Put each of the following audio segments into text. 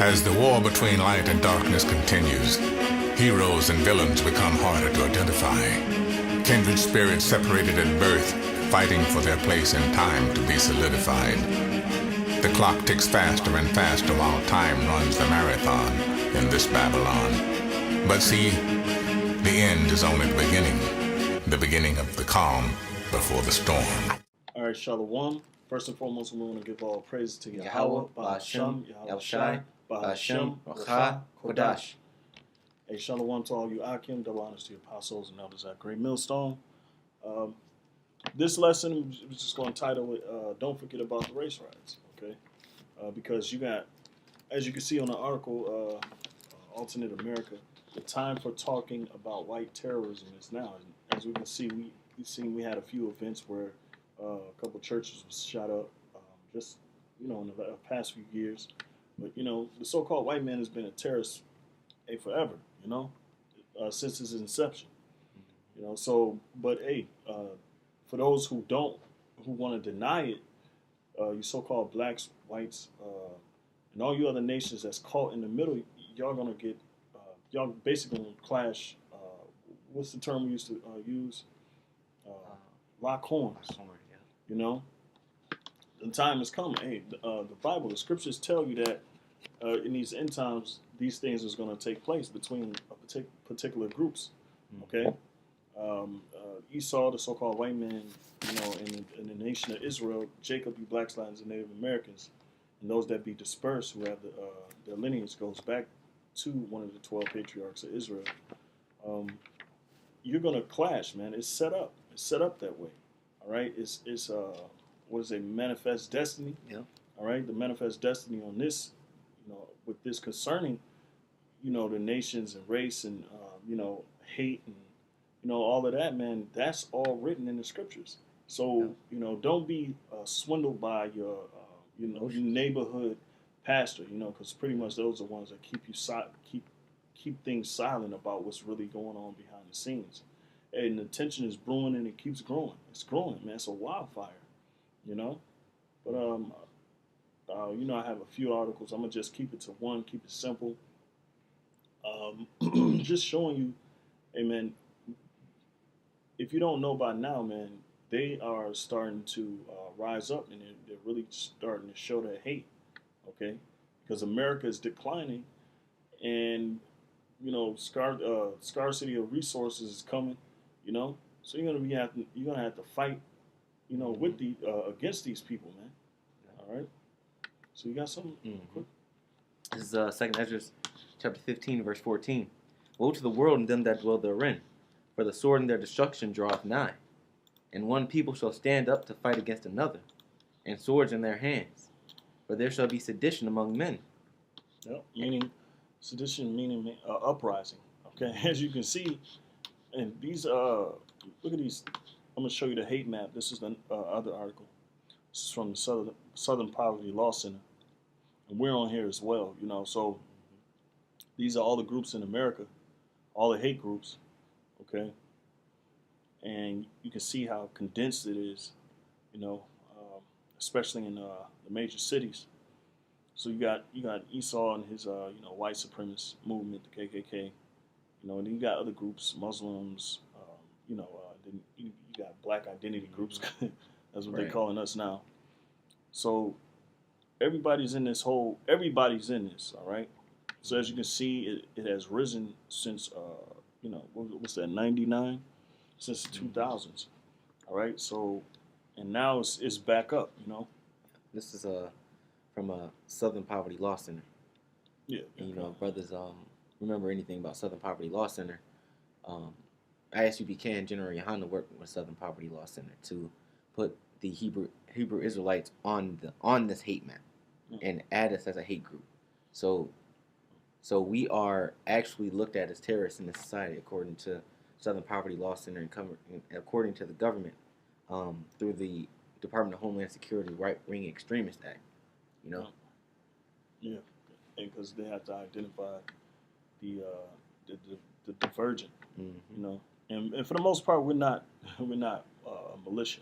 As the war between light and darkness continues, heroes and villains become harder to identify. Kindred spirits separated at birth, fighting for their place in time to be solidified. The clock ticks faster and faster while time runs the marathon in this Babylon. But see, the end is only the beginning of the calm before the storm. All right, Shalom. First and foremost, we want to give all praise to Yahweh, Ba'ashem, Yahushai, Ba'ashem, Racha, Kodash. Hey, Shalom to all you Akim, double honors to your apostles and elders at Great Millstone. This lesson, we're just going to title it, Don't Forget About the Race Riots, okay? Because you got, as you can see on the article, Alternate America, the time for talking about white terrorism is now. And as we can see, we had a few events where a couple churches was shot up, just in the past few years. But the so-called white man has been a terrorist forever. Since his inception. But for those who want to deny it, you so-called blacks, whites, and all you other nations that's caught in the middle, y'all gonna get, y'all basically gonna clash. What's the term we used to use? Lock horns. The time is coming. Hey, the Bible, the scriptures tell you that in these end times, these things is going to take place between particular groups. Okay, Esau, the so-called white man, in the nation of Israel, Jacob, you blacks, Latins, and Native Americans, and those that be dispersed, who have their lineage goes back to one of the 12 patriarchs of Israel. You're going to clash, man. It's set up. It's set up that way. All right. It's what is a manifest destiny? Yeah. All right. The manifest destiny on this, with this concerning, the nations and race and hate and all of that, man. That's all written in the scriptures. So don't be swindled by your your neighborhood pastor, because pretty much those are the ones that keep things silent about what's really going on behind the scenes. And the tension is brewing and it keeps growing. It's growing, man. It's a wildfire, But I have a few articles. I'm gonna just keep it to one, keep it simple. Just showing you, hey man, if you don't know by now, man, they are starting to rise up and they're really starting to show their hate, okay? Because America is declining, and scarcity of resources is coming, So you're gonna have to fight, with the against these people, man. All right. So you got something quick? This is 2 Ezra chapter 15, verse 14. Woe to the world and them that dwell therein, for the sword and their destruction draweth nigh. And one people shall stand up to fight against another, and swords in their hands. For there shall be sedition among men. Yep. Meaning, sedition meaning uprising. Okay, as you can see, and these look at these. I'm gonna show you the hate map. This is the other article. This is from the Southern Poverty Law Center, and we're on here as well. So these are all the groups in America, all the hate groups. Okay, and you can see how condensed it is. Especially in the major cities. So you got Esau and his white supremacist movement, the KKK. And then you got other groups, Muslims. Then you got black identity groups. That's what they're calling us now. So everybody's in this. All right. So as you can see, it has risen since what's that, 99, since the 2000s. All right. So and now it's back up. This is from a Southern Poverty Law Center. Yeah. And, brothers remember anything about Southern Poverty Law Center, ISUPK and General Yohana worked with Southern Poverty Law Center to put the Hebrew Israelites on this hate map and add us as a hate group. So we are actually looked at as terrorists in this society according to Southern Poverty Law Center and according to the government through the Department of Homeland Security Right-Wing Extremist Act. Yeah, and because they have to identify the divergent. And for the most part, we're not a militia.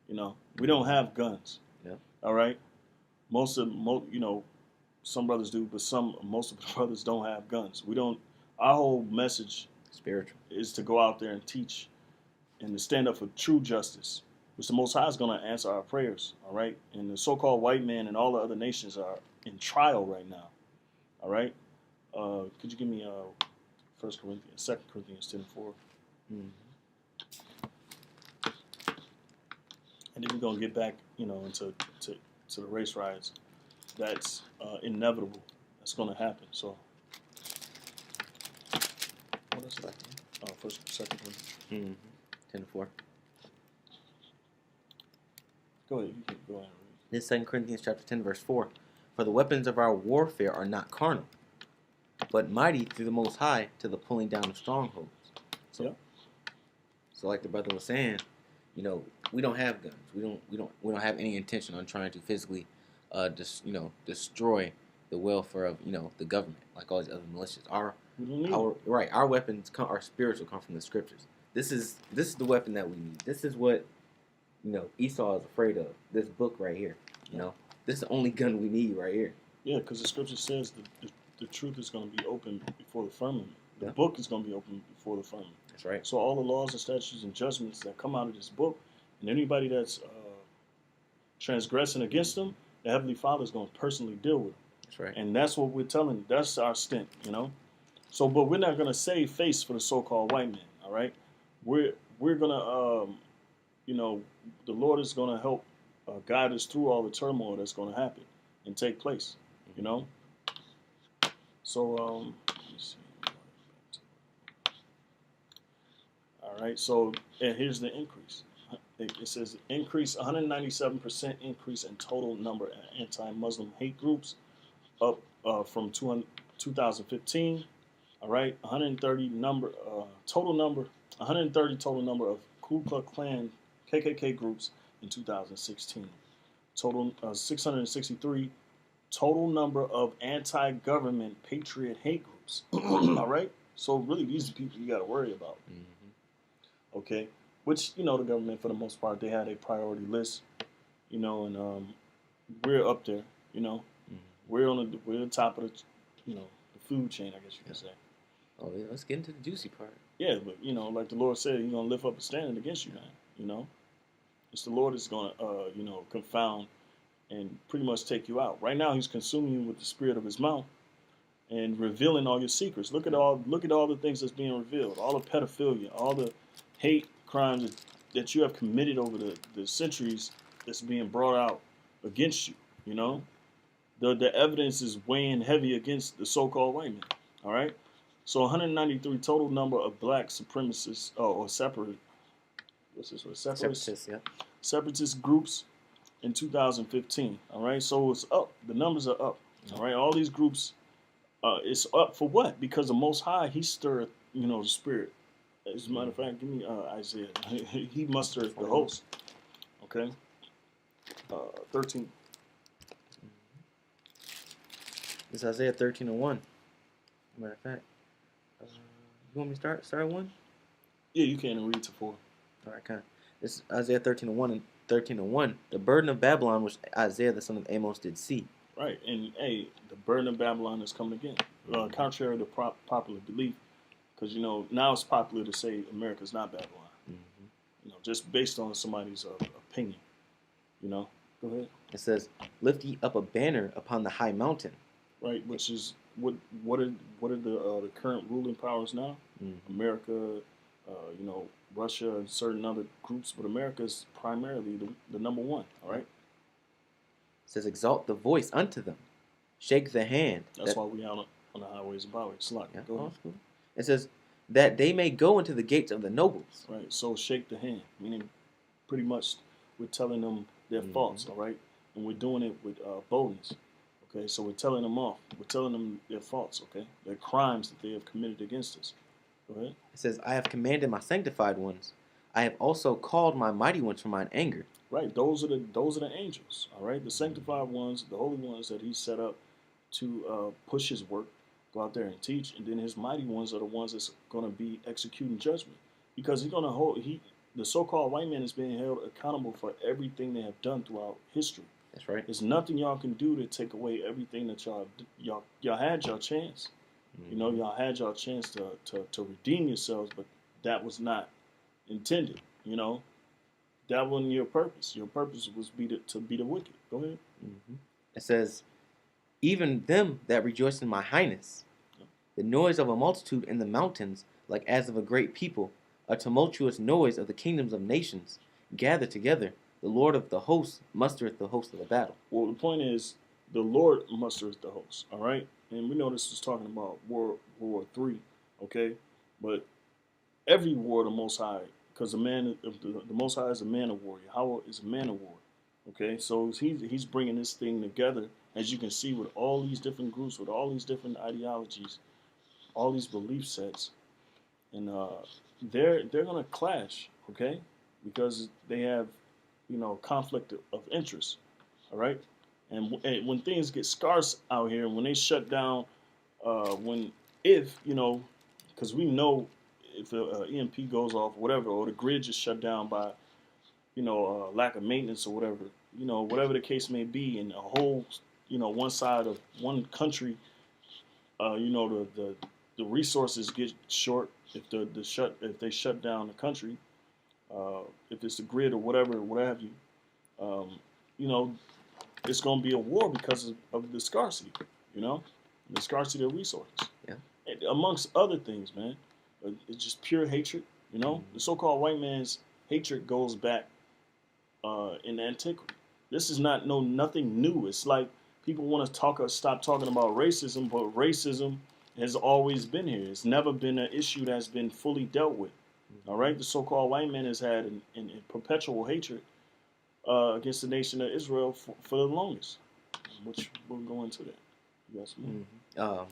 We don't have guns. Yeah. All right. Some brothers do, but most of the brothers don't have guns. We don't. Our whole message Spiritual. is to go out there and teach and to stand up for true justice, which the Most High is going to answer our prayers. All right, and the so-called white man and all the other nations are in trial right now. All right, could you give me 2 Corinthians 10:4? Mm-hmm. And then we're gonna get back, into the race riots. That's inevitable. That's gonna happen. So, what is that? Second Corinthians. 10:4. Go ahead. You can go ahead and read. This is 2 Corinthians chapter 10, verse 4. For the weapons of our warfare are not carnal, but mighty through the Most High to the pulling down of strongholds. So, yeah. So like the brother was saying, we don't have guns. We don't have any intention on trying to physically, destroy the welfare of the government like all these other militias. Our weapons our spiritual come from the scriptures. This is the weapon that we need. This is what Esau is afraid of. This book right here. This is the only gun we need right here. Yeah, because the scripture says the truth is going to be open before the firmament. The Yeah. book is going to be open before the firmament. That's right. So all the laws and statutes and judgments that come out of this book, and anybody that's transgressing against them, the Heavenly Father is going to personally deal with them. That's right. And that's what we're telling. That's our stint, So, but we're not going to save face for the so-called white man. All right, we're going to, the Lord is going to help guide us through all the turmoil that's going to happen and take place. So, let me see. All right. So, and here's the increase. It says increase 197% increase in total number of anti-Muslim hate groups, up from 2015. All right, 130 total number of Ku Klux Klan KKK groups in 2016. Total 663 total number of anti-government patriot hate groups. All right, so really these are the people you got to worry about. Mm-hmm. Okay, which the government for the most part they had a priority list, and we're up there. Mm-hmm. We're the top of the food chain, I guess you could say. Oh yeah, let's get into the juicy part. Yeah, but like the Lord said, He's gonna lift up a standard against you, man. It's the Lord is gonna confound and pretty much take you out. Right now, He's consuming you with the spirit of His mouth and revealing all your secrets. Look at all the things that's being revealed, all the pedophilia, all the hate crimes that you have committed over the centuries that's being brought out against you. The evidence is weighing heavy against the so-called white man. All right. So 193 total number of black supremacists or separatist. What's this? Separatists, yeah. Separatist groups in 2015. All right. So it's up. The numbers are up. All right. All these groups, it's up for what? Because the Most High, He stirred, the spirit. As a matter of fact, give me Isaiah. He mustered the host. Okay. 13. It's Isaiah 13:1. Matter of fact, you want me to start at 1? Yeah, you can read to 4. All right, kind of. This is Isaiah 13:1 and 13:1. The burden of Babylon, which Isaiah the son of Amos did see. Right, and the burden of Babylon is coming again. Contrary to popular belief, because now it's popular to say America's not Babylon. Mm-hmm. Just based on somebody's opinion. Go ahead. It says, "Lift ye up a banner upon the high mountain." Right, which is what are the current ruling powers now? Mm-hmm. America, Russia, and certain other groups, but America is primarily the number one. All right. It says, "Exalt the voice unto them, shake the hand." That's why we out on the highways and byways. Yeah, cool. It says that they may go into the gates of the nobles. Right. So shake the hand, meaning pretty much we're telling them their faults. All right, and we're doing it with boldness. Okay, so we're telling them off. We're telling them their faults, okay? Their crimes that they have committed against us. Go ahead. It says, "I have commanded my sanctified ones. I have also called my mighty ones from mine anger." Right, those are the angels, all right? The sanctified ones, the holy ones that He set up to push His work, go out there and teach, and then His mighty ones are the ones that's going to be executing judgment, because He's going to the so-called white man is being held accountable for everything they have done throughout history. That's right. There's nothing y'all can do to take away everything that y'all had your chance. Mm-hmm. You know, y'all had your chance to redeem yourselves, but that was not intended. You know, that wasn't your purpose. Your purpose was to be the wicked. Go ahead. Mm-hmm. It says, even them that rejoice in my highness, the noise of a multitude in the mountains, like as of a great people, a tumultuous noise of the kingdoms of nations, gather together. The Lord of the hosts mustereth the host of the battle. Well, the point is, the Lord musters the host. All right, and we know this is talking about World War III. Okay, but every war, the Most High, because the Most High is a man of war. Yahweh is a man of war. Okay, so he's bringing this thing together, as you can see, with all these different groups, with all these different ideologies, all these belief sets, and they're gonna clash. Okay, because they have, you know, conflict of interest. All right, and when things get scarce out here, when they shut down, if you know, because we know if the EMP goes off, or whatever, or the grid just shut down by, you know, lack of maintenance or whatever, you know, whatever the case may be, and a whole, you know, one side of one country, you know, the resources get short if if they shut down the country, if it's the grid or whatever, what have you, you know, it's going to be a war because of the scarcity, you know, the scarcity of resources, Yeah. and amongst other things, man. It's just pure hatred, you know. The so-called white man's hatred goes back in antiquity. This is nothing new. It's like people want to stop talking about racism, but racism has always been here. It's never been an issue that's been fully dealt with. All right, the so-called white man has had an perpetual hatred against the nation of Israel for the longest, which we'll go into that. You got some more? Mm-hmm.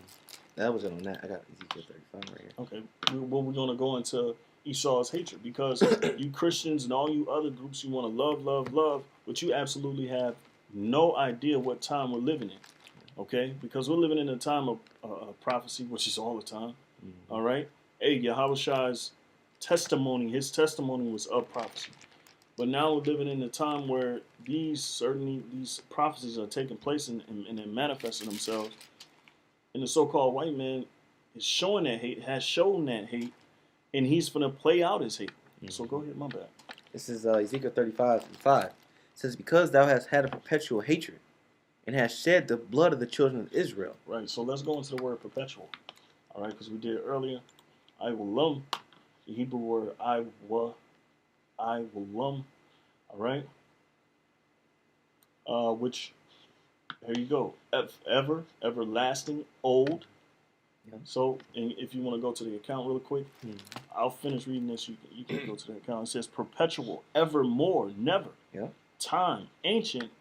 That was it on that. I got Ezekiel 35 right here. Okay, well, we're going to go into Esau's hatred, because you Christians and all you other groups, you want to love, but you absolutely have no idea what time we're living in. Okay, because we're living in a time of prophecy, which is all the time. Mm-hmm. All right, hey, Yahushai's testimony, his testimony was of prophecy. But now we're living in a time where these prophecies are taking place and they're manifesting themselves. And the so-called white man is showing that hate, has shown that hate, and he's going to play out his hate. Mm-hmm. So go ahead, my bad. This is Ezekiel 35:5. It says, because thou hast had a perpetual hatred, and hast shed the blood of the children of Israel. Right, so let's go into the word perpetual. All right, because we did it earlier. I will lum, the Hebrew word I will lum. All right, which, here you go, everlasting, old. Yeah. So, and if you want to go to the account real quick, I'll finish reading this. You can go to the account. It says perpetual, evermore, never. Yeah. Time, ancient,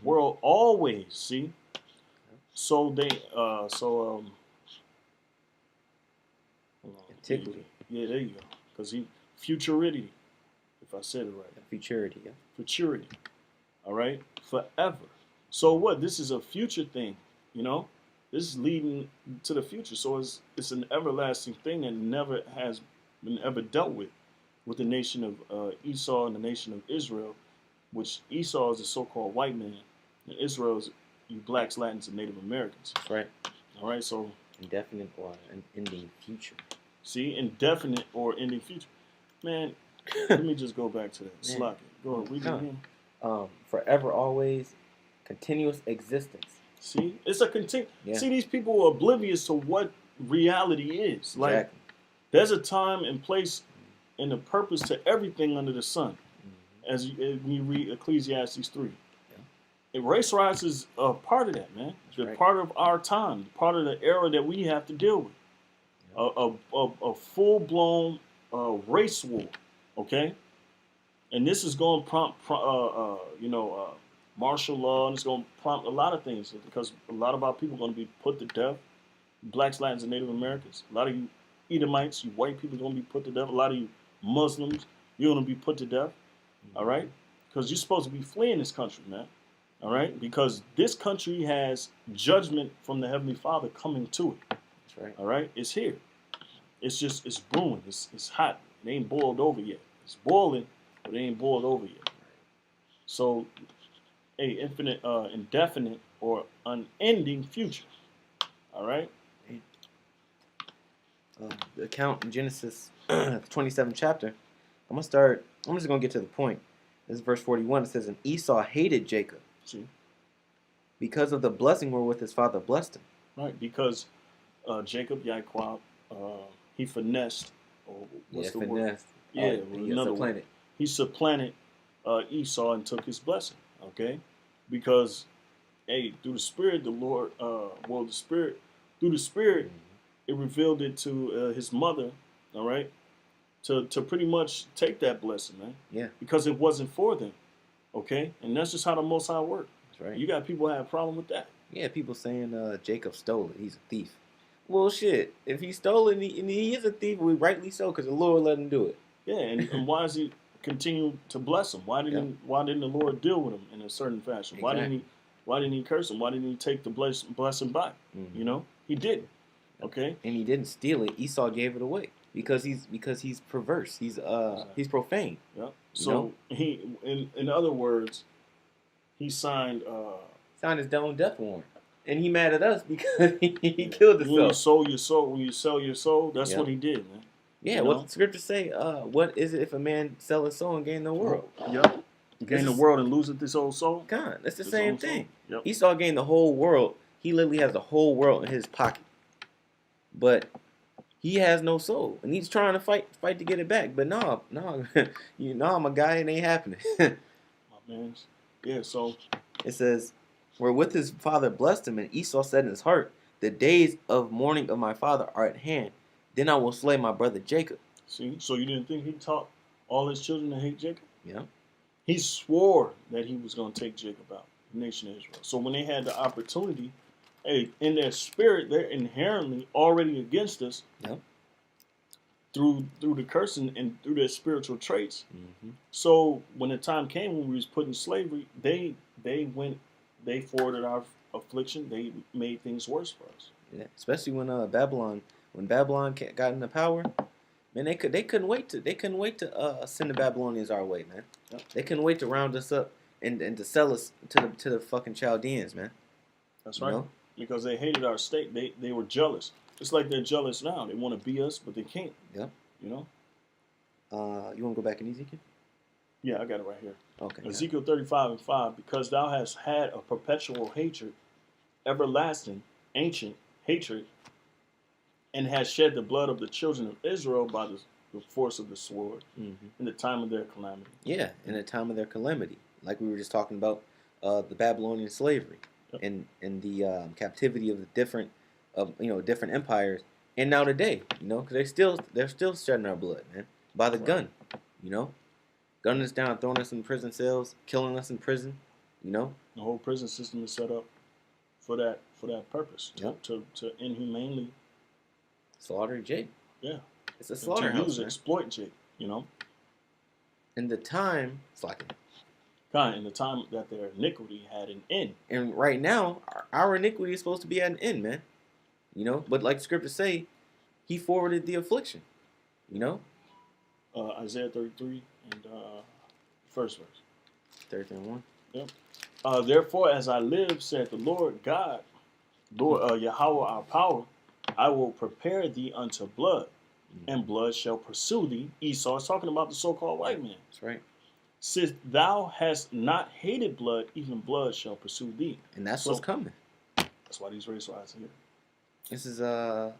world, always. See. So they, antiquity. Yeah, there you go. Because futurity, if I said it right. Futurity, yeah. Futurity. All right, forever. So what? This is a future thing, you know. This is leading to the future. So it's an everlasting thing that never has been ever dealt with the nation of Esau and the nation of Israel, which Esau is the so-called white man, and Israel is you blacks, Latins, and Native Americans. That's right. All right, so indefinite or an ending future. See, indefinite or ending future. Man, let me just go back to that. Slack it. Go ahead, read it again. Forever, always, continuous existence. See, it's a See, these people are oblivious to what reality is. Like, exactly. There's a time and place and a purpose to everything under the sun. As you read Ecclesiastes 3. Yeah. And race riots is a part of that, man. It's right. Part of our time, part of the era that we have to deal with. Yeah. A full-blown race war, okay? And this is going to prompt, martial law, and it's going to prompt a lot of things, because a lot of our people are going to be put to death. Blacks, Latins, and Native Americans. A lot of you Edomites, you white people are going to be put to death. A lot of you Muslims, you're going to be put to death. All right? Because you're supposed to be fleeing this country, man. All right? Because this country has judgment from the Heavenly Father coming to it. That's right. All right? It's here. It's brewing. It's hot. It ain't boiled over yet. It's boiling, but it ain't boiled over yet. So, a infinite, indefinite, or unending future. All right. The account in Genesis, the 27th chapter. I'm just gonna get to the point. This is verse 41. It says, "And Esau hated Jacob, See, because of the blessing wherewith his father blessed him." right? Because Jacob Yaquab, he finessed, or what's the word? finesse. Yeah, He another supplanted. word. He supplanted Esau and took his blessing. Okay, because hey, through the Spirit, the Lord, through the Spirit, it revealed it to his mother. All right, to pretty much take that blessing, man. Yeah, Because it wasn't for them. Okay, and that's just how the Most High work. that's right. You got people that have a problem with that. Yeah, people saying Jacob stole it. He's a thief. Well, shit. If he stole it and he is a thief, well, rightly so, because the Lord let him do it. Yeah, and why does he continue to bless him? Why didn't the Lord deal with him in a certain fashion? Exactly. Why didn't he curse him? Why didn't he take the blessing back? Mhm. You know, he didn't. Okay, And he didn't steal it. Esau gave it away because he's perverse. He's profane. yeah. You So know? he, in other words, he signed. Signed his own death warrant, and he mad at us because he killed When you himself. sold your soul, when you sell your soul, that's Yeah. what he did, man. Yeah, You what know? the scriptures say? What is it if a man sell his soul and gain the world? Yep. Gain the is- world and lose it this old soul. God, that's the His same own soul. thing. Yep. Esau gained the whole world. He literally has the whole world in his pocket, but he has no soul, and he's trying to fight to get it back. But no, you know, I'm a guy, it ain't happening. My man's. Yeah. So It says, "Wherewith his father blessed him, and Esau said in his heart, the days of mourning of my father are at hand. Then I will slay my brother Jacob." see, so you didn't think he taught all his children to hate Jacob? Yeah. He swore that he was going to take Jacob out, the nation of Israel. So when they had the opportunity, hey, in their spirit, they're inherently already against us. Yeah. Through the cursing and through their spiritual traits. Mm-hmm. So when the time came when we was put in slavery, they forwarded our affliction. They made things worse for us. Yeah. Especially when Babylon got into power, man, they couldn't wait to send the Babylonians our way, man. Yep. They couldn't wait to round us up and to sell us to the fucking Chaldeans, man. That's You right. know? Because they hated our state. They were jealous. Just like they're jealous now. They want to be us, but they can't. Yeah. You know? You want to go back in Ezekiel? Yeah, I got it right here. Okay. Ezekiel 35:5. Because thou hast had a perpetual hatred, everlasting, ancient hatred, and hast shed the blood of the children of Israel by the force of the sword Mm-hmm. in the time of their calamity. Yeah, in the time of their calamity, like we were just talking about, the Babylonian slavery Yep. and the captivity of the different empires, and now today, because they're still shedding our blood, man, by the Right. gun, gunning us down, throwing us in prison cells, killing us in prison, The whole prison system is set up for that purpose. Yep. To inhumanely slaughter Jake. Yeah. It's a to slaughterhouse, use man. exploit Jake, In the time, it's like, kind in the time that their iniquity had an end. and right now, our iniquity is supposed to be at an end, man. But like the scriptures say, he forwarded the affliction. Isaiah 33 and first verse. 33:1. Therefore, as I live, said the Lord God, Lord Yahweh our power, I will prepare thee unto blood, and blood shall pursue thee. Esau is talking about the so-called white man. That's right. Since thou hast not hated blood, even blood shall pursue thee. And that's So- what's coming. That's why these race riots are here. This is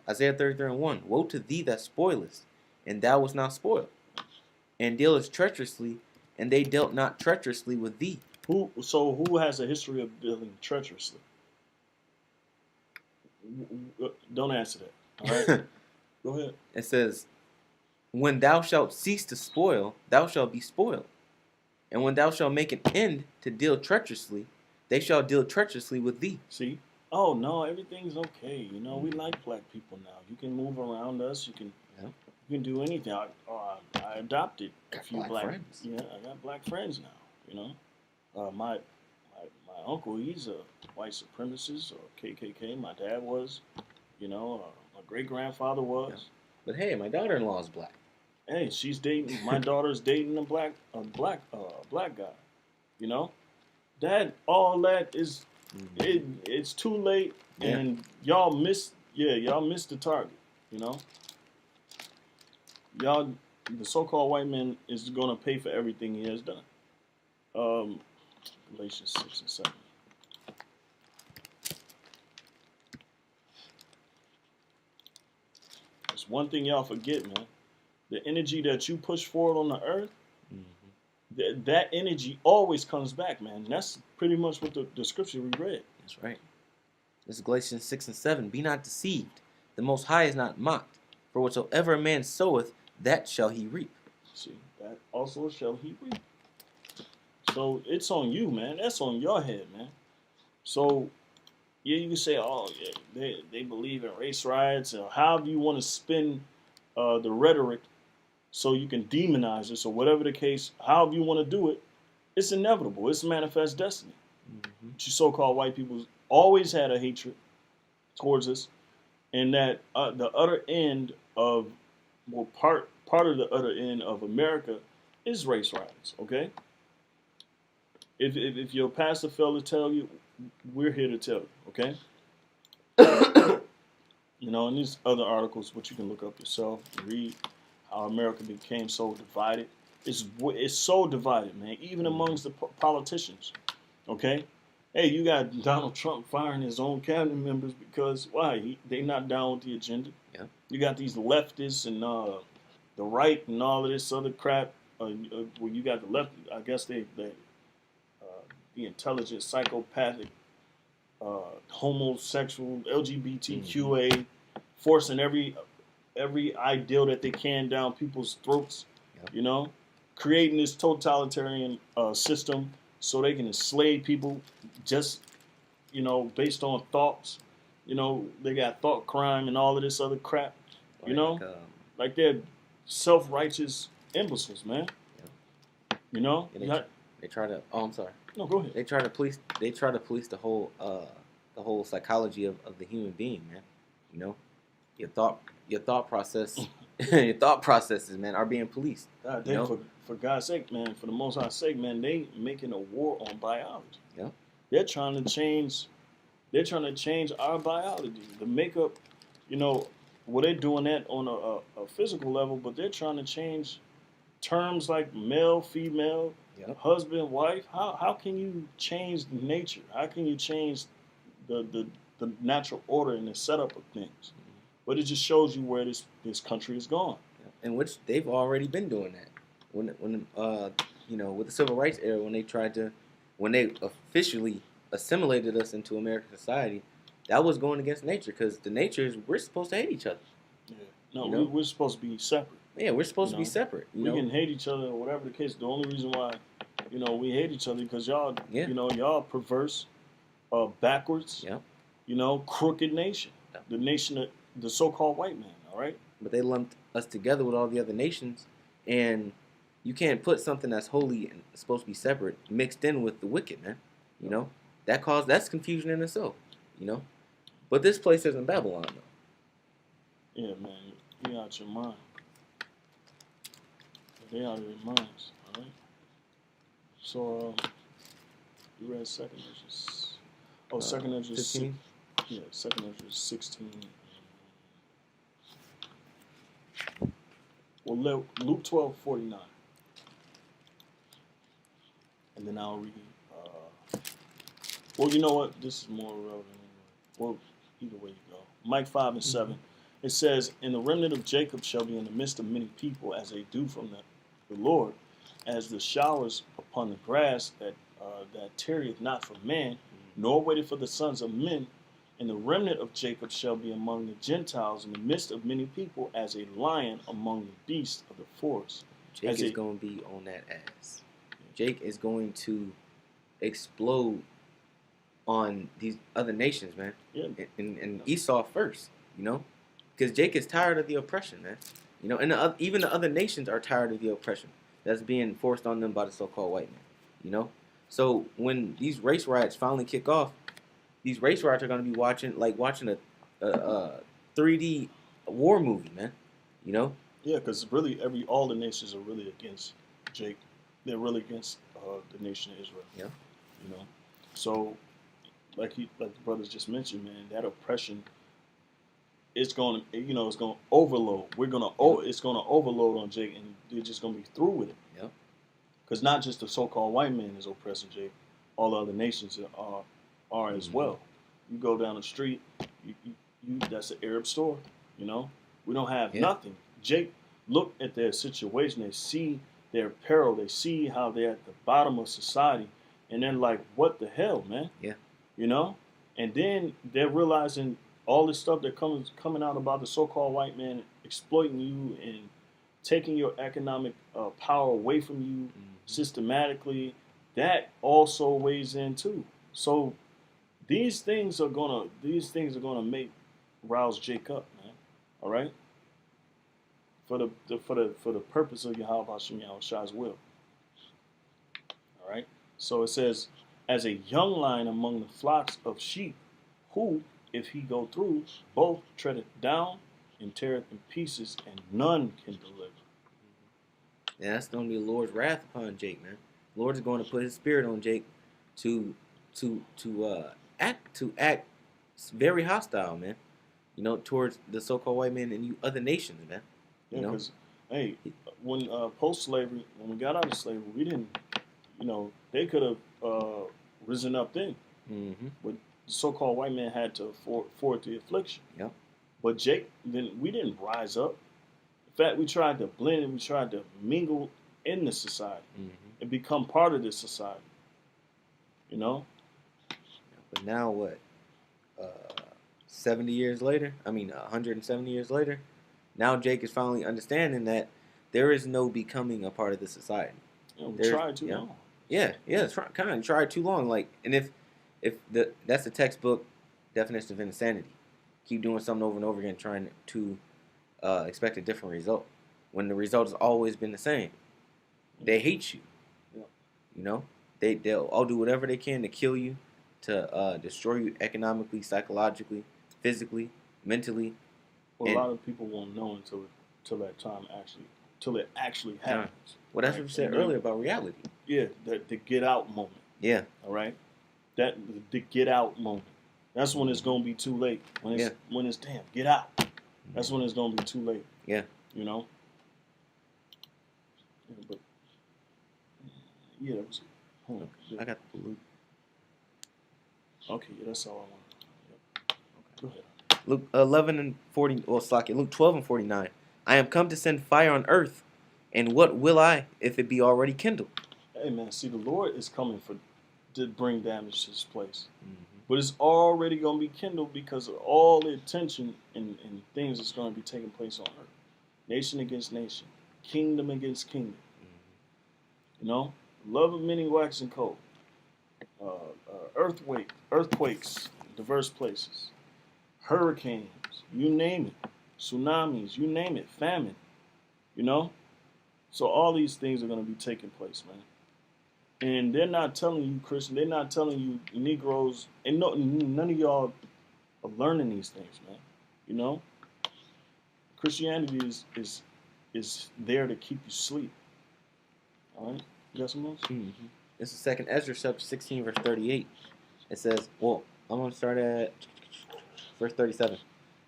Isaiah 33:1. Woe to thee that spoilest, and thou wast not spoiled, and dealest treacherously, and they dealt not treacherously with thee. Who has a history of dealing treacherously? Don't answer that. All right. Go ahead. It says, when thou shalt cease to spoil, thou shalt be spoiled. And when thou shalt make an end to deal treacherously, they shall deal treacherously with thee. See? Oh no, everything's okay. We like black people now. You can move around us. You can do anything. I adopted a Got few black friends. Yeah, I got black friends now. My uncle, he's a white supremacist or KKK. My dad was. My great grandfather was. Yeah. But hey, my daughter-in-law is black. Hey, she's dating. My daughter's dating a black guy. all that is it's too late, and y'all missed the target. You know, y'all, the so-called white man is gonna pay for everything he has done. Galatians 6 and 7. It's one thing y'all forget, man. The energy that you push forward on the earth, that energy always comes back, man. That's pretty much what the scripture we read. That's right. This is Galatians 6 and 7. Be not deceived. The Most High is not mocked. For whatsoever a man soweth, that shall he reap. See, that also shall he reap. So it's on you, man. That's on your head, man. So, yeah, you can say, oh, yeah, they believe in race riots, or however you want to spin the rhetoric so you can demonize it. So whatever the case, however you want to do it, it's inevitable. It's manifest destiny. You so-called white people always had a hatred towards us, and that the other end of, well, part of the other end of America is race riots. Okay, if your pastor failed to tell you, we're here to tell you. Okay, you know, and these other articles, which you can look up yourself, read how America became so divided. It's so divided, man. Even amongst the politicians. Okay. Hey, you got Donald Trump firing his own cabinet members because why? They not down with the agenda. Yeah. You got these leftists and the right and all of this other crap. Well, you got the left. I guess the intelligent, psychopathic, homosexual, LGBTQA, forcing every ideal that they can down people's throats. Yeah. You know, creating this totalitarian system so they can enslave people just, you know, based on thoughts. You know, they got thought crime and all of this other crap. You know, like they're self-righteous imbeciles, man. Yeah. You know, they try to. Oh, I'm sorry. No, go ahead. They try to police the whole psychology of the human being, man. You know, your thought process, your thought processes, man, are being policed. God, you know? for God's sake, man, for the Most High's sake, man, they making a war on biology. Yeah. They're trying to change our biology, the makeup. You know, well, they're doing that on a physical level, but they're trying to change terms like male, female, husband, wife. How can you change nature? How can you change the natural order and the setup of things? But it just shows you where this country is going. In which they've already been doing that. When you know, with the civil rights era, when they officially assimilated us into American society, that was going against nature, because the nature is we're supposed to hate each other. Yeah. No, we're supposed to be separate. Yeah, we're supposed to be separate. We can hate each other or whatever the case. The only reason why, you know, we hate each other because y'all, you know, y'all perverse, backwards, you know, crooked nation. The nation of the so-called white man. All right. But they lumped us together with all the other nations, and you can't put something that's holy and supposed to be separate mixed in with the wicked, man. You know, that's confusion in itself. You know, but this place isn't Babylon, though. Yeah, man, you out your mind. They out of their minds. All right. So, you read second Ezra. Oh, second Ezra 15. Yeah, second Ezra 16. Well, Luke 12:49. And then I'll read. Well, you know what? This is more relevant anyway. Well, either way you go. Mike 5 and 7. It says, "And the remnant of Jacob shall be in the midst of many people, as they do from the Lord, as the showers upon the grass that tarrieth not for man, nor waiteth for the sons of men. And the remnant of Jacob shall be among the Gentiles in the midst of many people, as a lion among the beasts of the forest." Jake is going to be on that ass. Jake is going to explode on these other nations, man. Yeah. And Esau first, you know, because Jake is tired of the oppression, man. You know, and even the other nations are tired of the oppression that's being forced on them by the so-called white man. You know, so when these race riots finally kick off, these race riots are going to be watching a 3D war movie, man. You know? Yeah, because really all the nations are really against Jake. They're really against the nation of Israel. Yeah. You know, so like the brothers just mentioned, man, that oppression, it's going to, it's going to overload. It's going to overload on Jake, and they're just going to be through with it. Yep. Because not just the so-called white man is oppressing Jake, all the other nations are as well. You go down the street, that's an Arab store. You know, we don't have nothing. Jake, look at their situation. They see their peril. They see how they're at the bottom of society, and they're like, "What the hell, man?" Yeah. You know, and then they're realizing all this stuff that coming out about the so-called white man exploiting you and taking your economic power away from you systematically. That also weighs in too. So these things are gonna make rouse Jake up, man. All right, for the purpose of Yahweh Hashem Shai's will. All right. So it says, as a young lion among the flocks of sheep, who, if he go through, both treadeth down and teareth in pieces, and none can deliver. Yeah, that's going to be the Lord's wrath upon Jake, man. The Lord is going to put His Spirit on Jake to act very hostile, man. You know, towards the so-called white man and you other nations, man. Yeah, because when post-slavery, when we got out of slavery, we didn't, they could have risen up then. But the so-called white man had to afford the affliction. Yep. But Jake, then we didn't rise up. In fact, we tried to blend and we tried to mingle in the society and become part of this society. You know? But now what? 70 years later? 170 years later? Now Jake is finally understanding that there is no becoming a part of this society. We tried too long. Yeah, tried too long. Like, and if that's the textbook definition of insanity. Keep doing something over and over again, trying to expect a different result when the result has always been the same. They hate you. Yeah. You know, they'll all do whatever they can to kill you, to destroy you economically, psychologically, physically, mentally. Well, a lot of people won't know until it actually happens. Well, that's what you said earlier about reality. Yeah, the get out moment. Yeah. All right. That the get out moment. That's when it's gonna be too late. When it's damn, get out. That's when it's gonna be too late. Yeah. You know. Yeah, but that was. Hold on. I got the Luke. Okay, yeah, that's all I want. Yep. Okay. Go ahead. Luke 11 and 40. Well, Luke 12 and 49. I am come to send fire on earth, and what will I if it be already kindled? Hey man, see, the Lord is coming to bring damage to this place. But it's already going to be kindled because of all the attention and things that's going to be taking place on earth. Nation against nation. Kingdom against kingdom. You know? Love of many waxing cold. Earthquakes, diverse places. Hurricanes, you name it. Tsunamis, you name it. Famine. You know? So all these things are going to be taking place, man. And they're not telling you, Christian, they're not telling you Negroes, and none of y'all are learning these things, man. You know? Christianity is there to keep you asleep. All right? You got some else? This is 2nd Ezra chapter 16, verse 38. It says, well, I'm going to start at verse 37.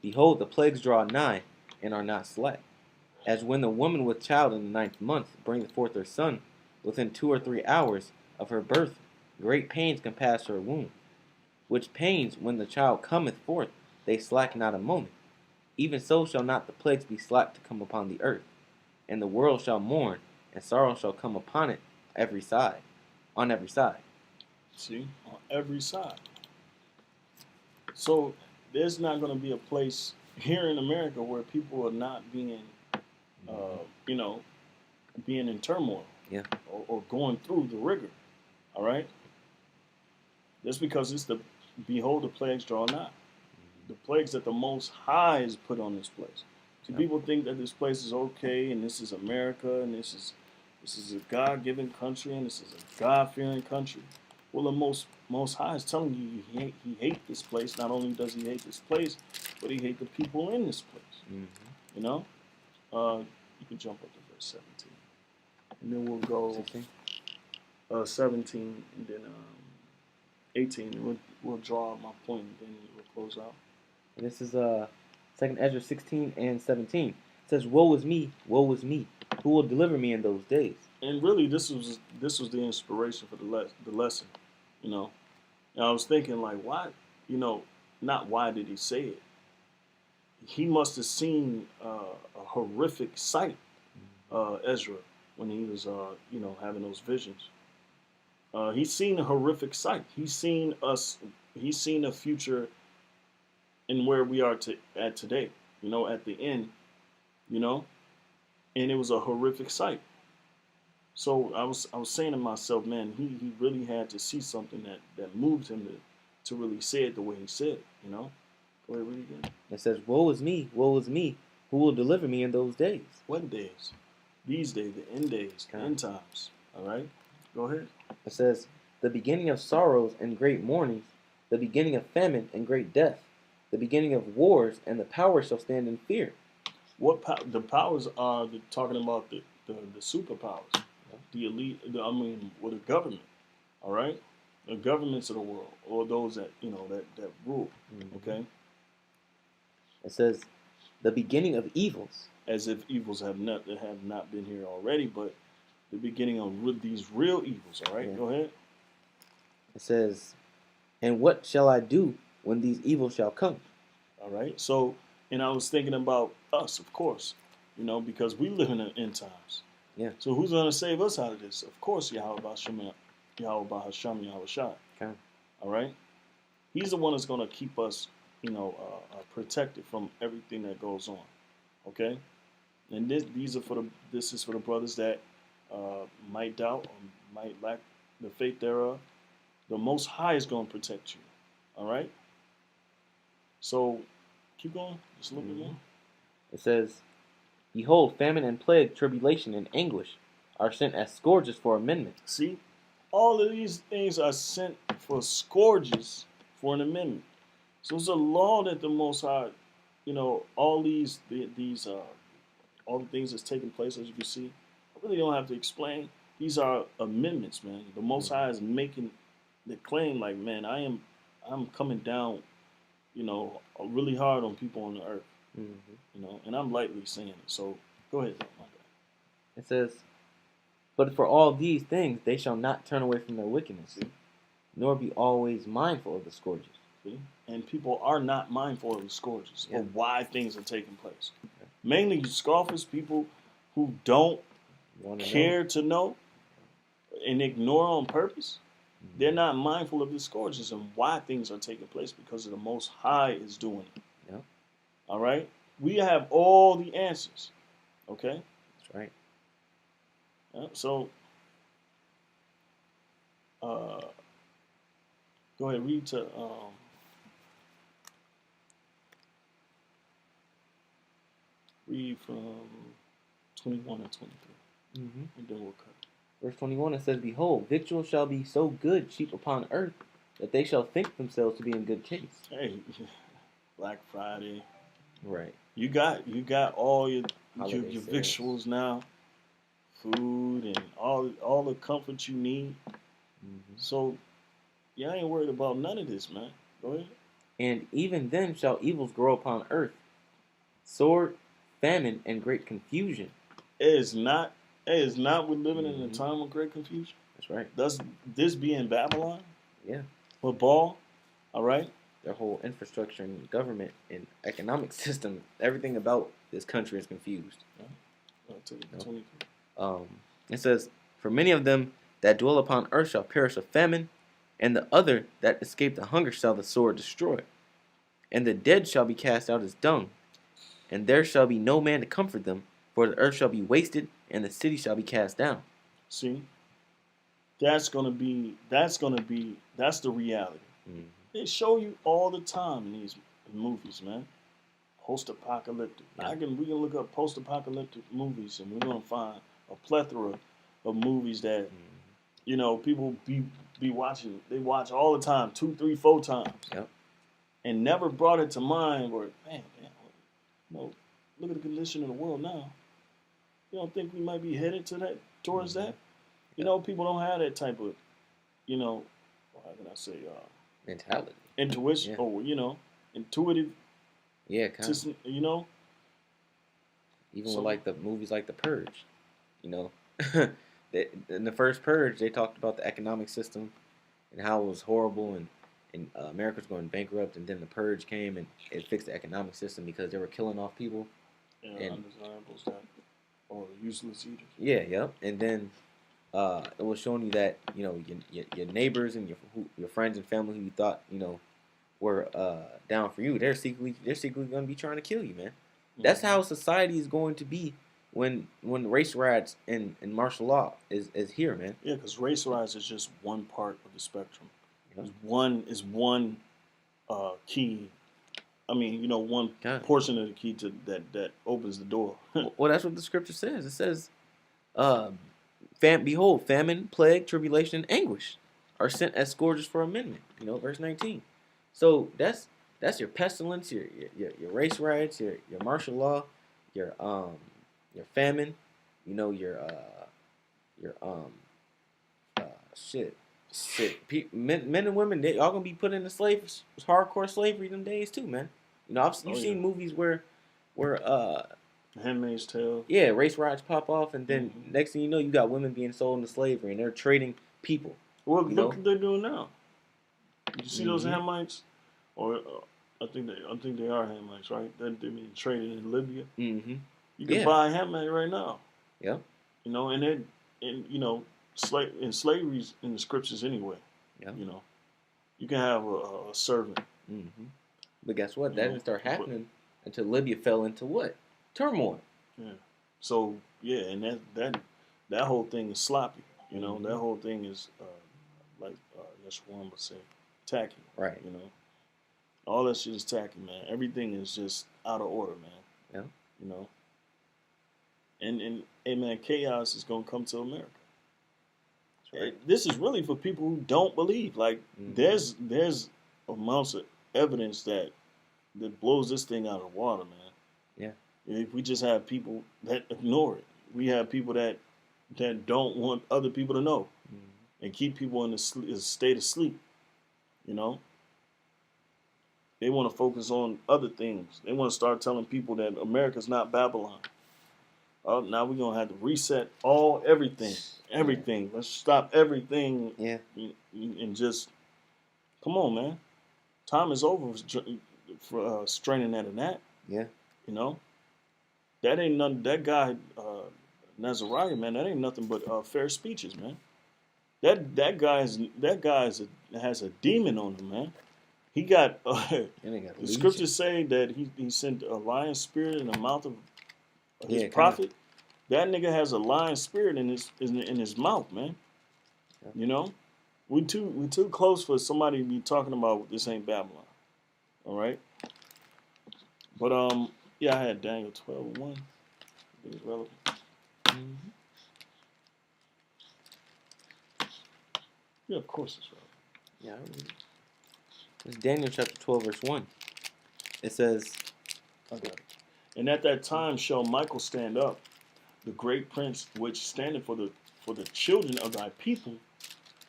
Behold, the plagues draw nigh, and are not slack. As when the woman with child in the 9th month bringeth forth her son, within 2 or 3 hours of her birth, great pains compass her womb. Which pains, when the child cometh forth, they slack not a moment. Even so shall not the plagues be slack to come upon the earth. And the world shall mourn, and sorrow shall come upon it on every side. See? On every side. So, there's not going to be a place here in America where people are not being, being in turmoil. Yeah. Or going through the rigor. All right? Just because it's behold, the plagues draw nigh. The plagues that the Most High is put on this place. See, people think that this place is okay, and this is America, and this is a God-given country, and this is a God-fearing country. Well, the Most High is telling you he hates this place. Not only does he hate this place, but he hates the people in this place. You know? You can jump up to verse 17. And then we'll go 17, and then 18. We'll draw my point and then we'll close out. And this is 2nd Ezra 16 and 17. It says, "Woe is me, woe is me! Who will deliver me in those days?" And really, this was the inspiration for the lesson. You know, and I was thinking like, why? You know, not why did he say it? He must have seen a horrific sight, Ezra, when he was having those visions. He's seen a horrific sight. He's seen us. He's seen a future in where we are at today. You know, at the end. You know, and it was a horrific sight. So I was saying to myself, man, he really had to see something that moved him to really say it the way he said it. You know, go ahead, read again. It says, "Woe is me, woe is me! Who will deliver me in those days?" What days? These days, the end days, the end times. All right, go ahead. It says, "The beginning of sorrows and great mournings, the beginning of famine and great death, the beginning of wars, and the powers shall stand in fear." The powers are talking about the superpowers, the elite. With the government. All right, the governments of the world, or those that that rule. Mm-hmm. Okay. It says, "The beginning of evils." As if evils have not been here already, but the beginning of these real evils. All right, Yeah. go ahead. It says, "And what shall I do when these evils shall come?" All right. So, and I was thinking about us, of course, because we live in the end times. Yeah. So who's going to save us out of this? Of course, Yahweh Ba'Shem, Yahweh Shai. Okay. All right. He's the one that's going to keep us, protected from everything that goes on. Okay. And this is for the brothers that might doubt or might lack the faith thereof. The Most High is going to protect you. All right. So keep going. Just a little bit more. It says, "Behold, famine and plague, tribulation and anguish are sent as scourges for amendment." See, all of these things are sent for scourges for an amendment. So it's a law that the Most High, all all the things that's taking place, as you can see, I really don't have to explain. These are amendments, man. The Most High is making the claim, like, man, I'm coming down, really hard on people on the earth, and I'm lightly saying it. So go ahead, though, my bad. It says, "But for all these things they shall not turn away from their wickedness, nor be always mindful of the scourges." See? And people are not mindful of the scourges Yeah. or why things are taking place. Okay. Mainly scoffers, people who don't care to know and ignore on purpose. They're not mindful of the scourges and why things are taking place because of the Most High is doing it. Yeah. All right? We have all the answers. Okay? That's right. Yeah, so, go ahead, read to read from 21 and 23. And then we'll cut. Verse 21, it says, "Behold, victuals shall be so good cheap upon earth, that they shall think themselves to be in good case." Hey, Black Friday. Right. You got all your Holiday sales. victuals now, food and all the comfort you need. So, yeah, I ain't worried about none of this, man. Go ahead. "And even then shall evils grow upon earth, sword, famine, and great confusion." It is not we're living in a time of great confusion. That's right. Does this be in Babylon? Yeah. With Baal? All right. Their whole infrastructure and government and economic system, everything about this country is confused. It says, "For many of them that dwell upon earth shall perish of famine, and the other that escape the hunger shall the sword destroy. And the dead shall be cast out as dung, and there shall be no man to comfort them, for the earth shall be wasted, and the city shall be cast down." See, that's the reality. They show you all the time in these movies, man. Post-apocalyptic. Yeah. We can look up post-apocalyptic movies, and we're gonna find a plethora of movies that people be watching. They watch all the time, 2, 3, 4 times, and never brought it to mind. Where man, look at the condition of the world now. You don't think we might be headed towards that? People don't have that type of, how can I say, mentality. intuition, Yeah. or intuitive. Yeah, kind of. Even with like the movies like The Purge, you know, in the first Purge they talked about the economic system and how it was horrible and America's going bankrupt, and then the Purge came and it fixed the economic system because they were killing off people. And undesirables that, or useless eaters. Yeah, yep. And then it was showing you that your neighbors and your friends and family who you thought were down for you, they're secretly going to be trying to kill you, man. That's how society is going to be when race riots and martial law is here, man. Yeah, because race riots is just one part of the spectrum. Yeah. Is one key. I mean, one portion of the key to that opens the door. Well, that's what the scripture says. It says, behold, famine, plague, tribulation, and anguish are sent as scourges for amendment. Verse 19. So that's your pestilence, your race riots, your martial law, your famine, your shit. Men and women, they all gonna be put into hardcore slavery them days too, man. You've seen movies where Handmaid's Tale. Yeah, race riots pop off, and then next thing you know, you got women being sold into slavery, and they're trading people. Well, look what they're doing now. Did you see those Hamites? Or I think they are Hamites, right? They're being traded in Libya. Mm-hmm. You can buy a Hamite right now. Yeah. Slavery's in the scriptures anyway. Yeah. You can have a servant. Mm-hmm. But guess what? That didn't start happening until Libya fell into what? Turmoil. Yeah. So and that whole thing is sloppy. That whole thing is like Yeshua would say, tacky. Right. All that shit is tacky, man. Everything is just out of order, man. Yeah. And man, chaos is gonna come to America. Right. This is really for people who don't believe. Like there's amounts of evidence that blows this thing out of the water, man. Yeah. If we just have people that ignore it, we have people that don't want other people to know, and keep people in a state of sleep. They want to focus on other things. They want to start telling people that America's not Babylon. Now we're gonna have to reset everything. Everything. Let's stop everything. Yeah. And just come on, man. Time is over for straining at a gnat. Yeah. That ain't nothing. That guy Nazariah, man. That ain't nothing but fair speeches, man. That guy has a demon on him, man. He got the scriptures say that he sent a lion spirit in the mouth of his prophet. That nigga has a lion spirit in his mouth, man. Yeah. We too close for somebody to be talking about this ain't Babylon. All right. But I had Daniel 12:1. It was relevant. Mm-hmm. Yeah, of course it's relevant. Yeah, I read it. It's Daniel chapter 12, verse 1. It says, I got it. And at that time shall Michael stand up, the great prince, which standeth for the children of thy people.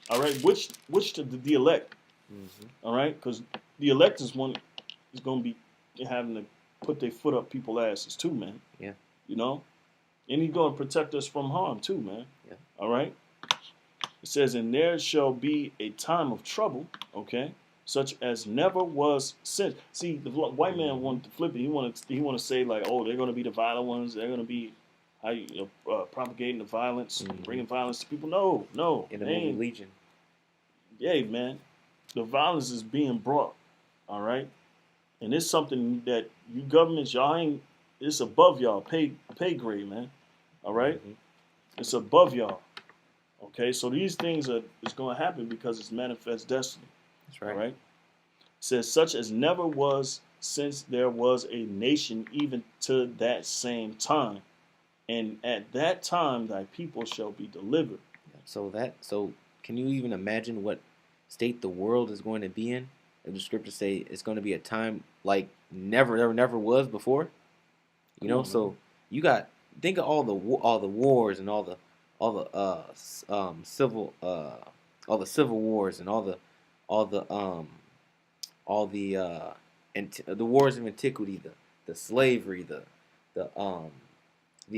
All right, which the elect. Mm-hmm. All right, because the elect is going to be having to put their foot up people's asses too, man. Yeah. And he's going to protect us from harm too, man. Yeah. All right. It says, and there shall be a time of trouble, okay, such as never was since. See, the white man wanted to flip it. He wanted to say like, oh, they're going to be the violent ones. They're going to be propagating the violence, bringing violence to people. No. In the movie Legion. Yeah, man. The violence is being brought. All right. And it's something that you governments, it's above y'all pay grade, man. All right. Mm-hmm. It's above y'all. Okay, so these things is going to happen because it's manifest destiny. That's right. All right. It says, such as never was since there was a nation, even to that same time. And at that time thy people shall be delivered. So can you even imagine what state the world is going to be in? If the scriptures say it's going to be a time like never was before. So you got, think of all the wars and all the civil wars and all all the the wars of antiquity, the slavery, the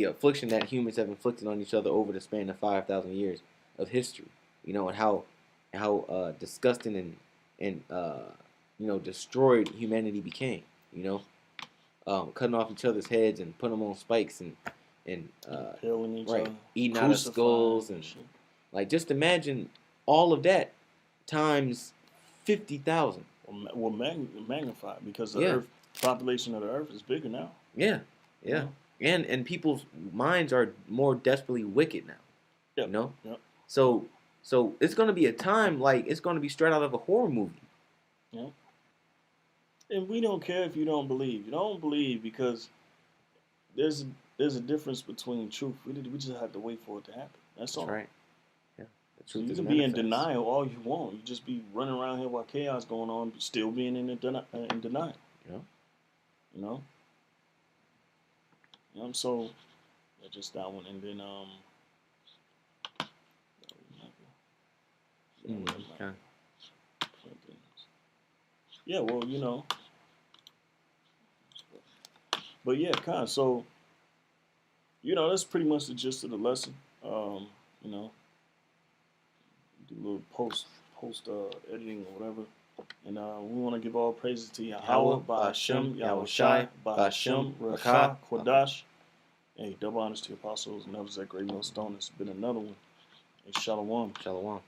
affliction that humans have inflicted on each other over the span of 5,000 years of history. And how disgusting and destroyed humanity became. Cutting off each other's heads and putting them on spikes and killing each other, eating out of skulls and like just imagine all of that times 50,000. Well, magnified because the Earth population of the Earth is bigger now. Yeah. And people's minds are more desperately wicked now. Yep. So it's gonna be a time like it's gonna be straight out of a horror movie. Yep. And we don't care if you don't believe. You don't believe because there's a difference between truth. We just have to wait for it to happen. That's all. Right. Yeah. The So truth you is can be in manifest. denial all you want. You just be running around here while chaos going on, but still being in denial. Yeah. So just that one, and then Okay. yeah, well, but yeah, kind of. So that's pretty much the gist of the lesson. Do a little post editing or whatever. And we want to give all praises to Yahweh, Ba'ashem, Yahushai, Ba'ashem, Rakha, Kodash. Hey, double honors to your apostles and others that great millstone. It's been another one. Hey, Shalom. Shalom.